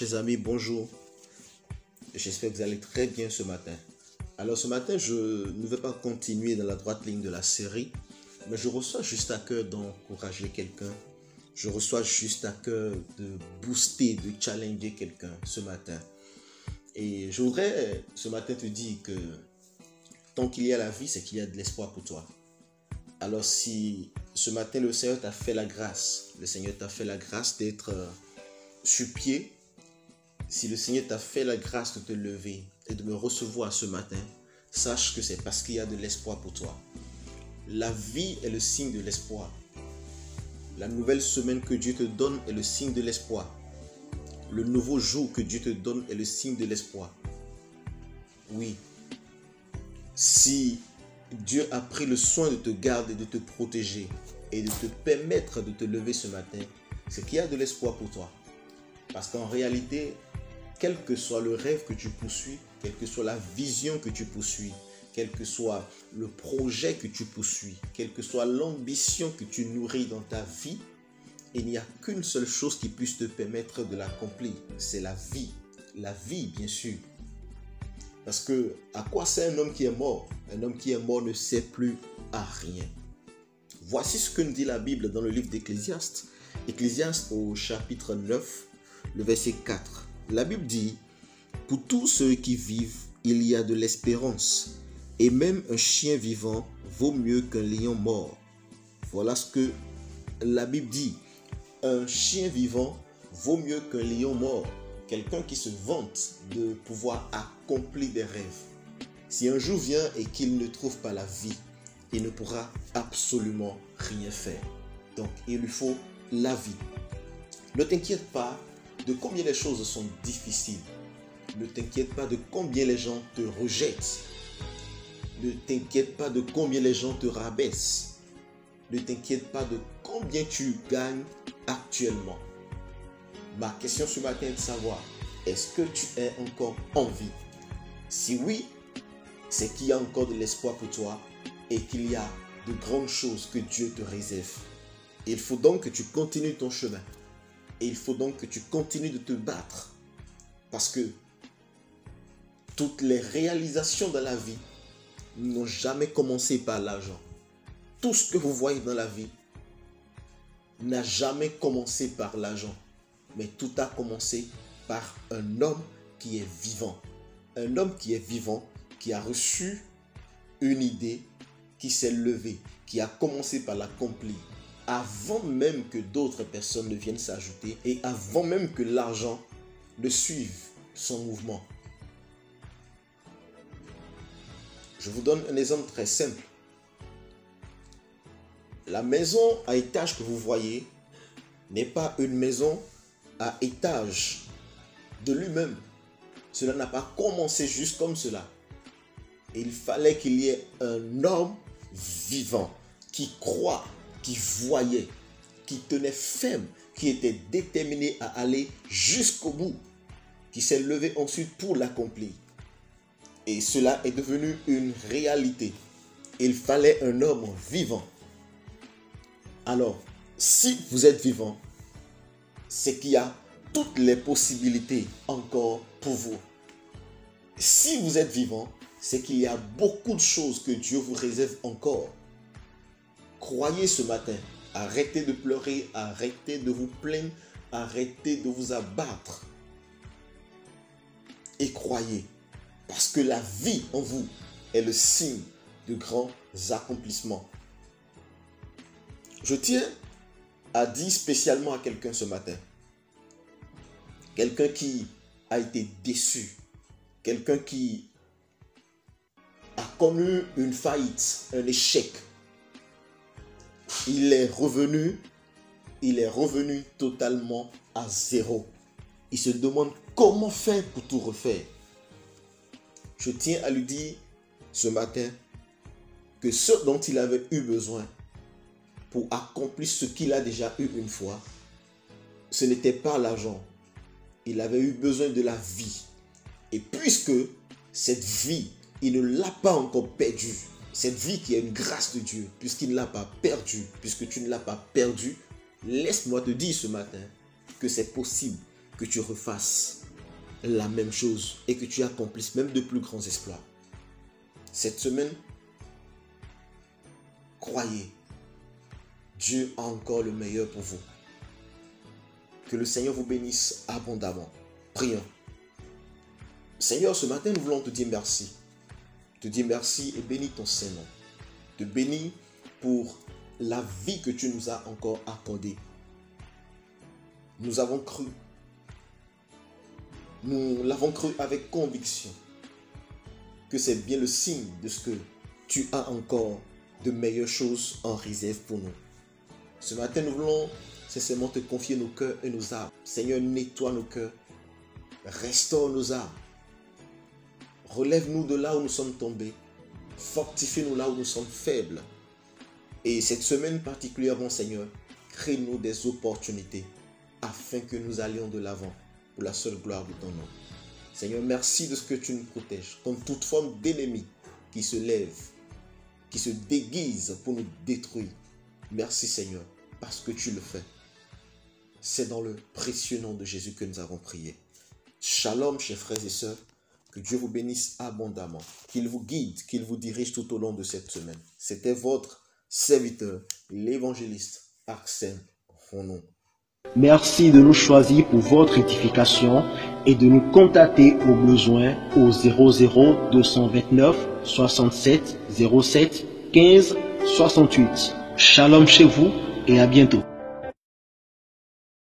chers amis, bonjour. J'espère que vous allez très bien ce matin. Alors ce matin, je ne vais pas continuer dans la droite ligne de la série, mais je reçois juste à cœur d'encourager quelqu'un. Je reçois juste à cœur de booster, de challenger quelqu'un ce matin. Et je voudrais ce matin te dire que tant qu'il y a la vie, c'est qu'il y a de l'espoir pour toi. Alors si ce matin le Seigneur t'a fait la grâce, d'être sur pied, si le Seigneur t'a fait la grâce de te lever et de me recevoir ce matin, sache que c'est parce qu'il y a de l'espoir pour toi. La vie est le signe de l'espoir. La nouvelle semaine que Dieu te donne est le signe de l'espoir. Le nouveau jour que Dieu te donne est le signe de l'espoir. Oui. Si Dieu a pris le soin de te garder, de te protéger et de te permettre de te lever ce matin, c'est qu'il y a de l'espoir pour toi. Parce qu'en réalité, quel que soit le rêve que tu poursuis, quelle que soit la vision que tu poursuis, quel que soit le projet que tu poursuis, quelle que soit l'ambition que tu nourris dans ta vie, il n'y a qu'une seule chose qui puisse te permettre de l'accomplir, c'est la vie. La vie, bien sûr. Parce que, à quoi sert un homme qui est mort? Un homme qui est mort ne sert plus à rien. Voici ce que nous dit la Bible dans le livre d'Ecclésiaste. Ecclésiaste au chapitre 9, le verset 4. La Bible dit: « Pour tous ceux qui vivent, il y a de l'espérance, et même un chien vivant vaut mieux qu'un lion mort. » Voilà ce que la Bible dit. Un chien vivant vaut mieux qu'un lion mort. Quelqu'un qui se vante de pouvoir accomplir des rêves. Si un jour vient et qu'il ne trouve pas la vie, il ne pourra absolument rien faire. Donc, il lui faut la vie. Ne t'inquiète pas de combien les choses sont difficiles. Ne t'inquiète pas de combien les gens te rejettent. Ne t'inquiète pas de combien les gens te rabaissent. Ne t'inquiète pas de combien tu gagnes actuellement. Ma question ce matin est de savoir, est-ce que tu es encore en vie? Si oui, c'est qu'il y a encore de l'espoir pour toi et qu'il y a de grandes choses que Dieu te réserve. Il faut donc que tu continues ton chemin. Et il faut donc que tu continues de te battre. Parce que toutes les réalisations dans la vie n'ont jamais commencé par l'argent. Tout ce que vous voyez dans la vie n'a jamais commencé par l'argent. Mais tout a commencé par un homme qui est vivant. Un homme qui est vivant, qui a reçu une idée, qui s'est levé, qui a commencé par l'accomplir. Avant même que d'autres personnes ne viennent s'ajouter et avant même que l'argent ne suive son mouvement. Je vous donne un exemple très simple. La maison à étage que vous voyez n'est pas une maison à étage de lui-même. Cela n'a pas commencé juste comme cela. Il fallait qu'il y ait un homme vivant qui croit, qui voyait, qui tenait ferme, qui était déterminé à aller jusqu'au bout, qui s'est levé ensuite pour l'accomplir. Et cela est devenu une réalité. Il fallait un homme vivant. Alors, si vous êtes vivant, c'est qu'il y a toutes les possibilités encore pour vous. Si vous êtes vivant, c'est qu'il y a beaucoup de choses que Dieu vous réserve encore. Croyez ce matin. Arrêtez de pleurer, arrêtez de vous plaindre, arrêtez de vous abattre. Et croyez, parce que la vie en vous est le signe de grands accomplissements. Je tiens à dire spécialement à quelqu'un ce matin. Quelqu'un qui a été déçu. Quelqu'un qui a connu une faillite, un échec. Il est revenu totalement à zéro. Il se demande comment faire pour tout refaire. Je tiens à lui dire ce matin que ce dont il avait eu besoin pour accomplir ce qu'il a déjà eu une fois, ce n'était pas l'argent. Il avait eu besoin de la vie. Et puisque cette vie, il ne l'a pas encore perdue, cette vie qui est une grâce de Dieu, puisqu'il ne l'a pas perdue, puisque tu ne l'as pas perdue, laisse-moi te dire ce matin que c'est possible que tu refasses la même chose et que tu accomplisses même de plus grands exploits. Cette semaine, croyez, Dieu a encore le meilleur pour vous. Que le Seigneur vous bénisse abondamment. Prions. Seigneur, ce matin, nous voulons te dire merci. Te dire merci et bénis ton Saint-Nom. Te bénis pour la vie que tu nous as encore accordée. Nous avons cru. Nous l'avons cru avec conviction que c'est bien le signe de ce que tu as encore de meilleures choses en réserve pour nous. Ce matin, nous voulons sincèrement te confier nos cœurs et nos âmes. Seigneur, nettoie nos cœurs, restaure nos âmes. Relève-nous de là où nous sommes tombés. Fortifie-nous là où nous sommes faibles. Et cette semaine particulièrement, Seigneur, crée-nous des opportunités afin que nous allions de l'avant pour la seule gloire de ton nom. Seigneur, merci de ce que tu nous protèges contre toute forme d'ennemi qui se lève, qui se déguise pour nous détruire. Merci Seigneur, parce que tu le fais. C'est dans le précieux nom de Jésus que nous avons prié. Shalom, chers frères et sœurs. Que Dieu vous bénisse abondamment. Qu'il vous guide, qu'il vous dirige tout au long de cette semaine. C'était votre serviteur, l'évangéliste Arsène Ronon. Merci de nous choisir pour votre édification et de nous contacter au besoin au 00 229 67 07 15 68. Shalom chez vous et à bientôt.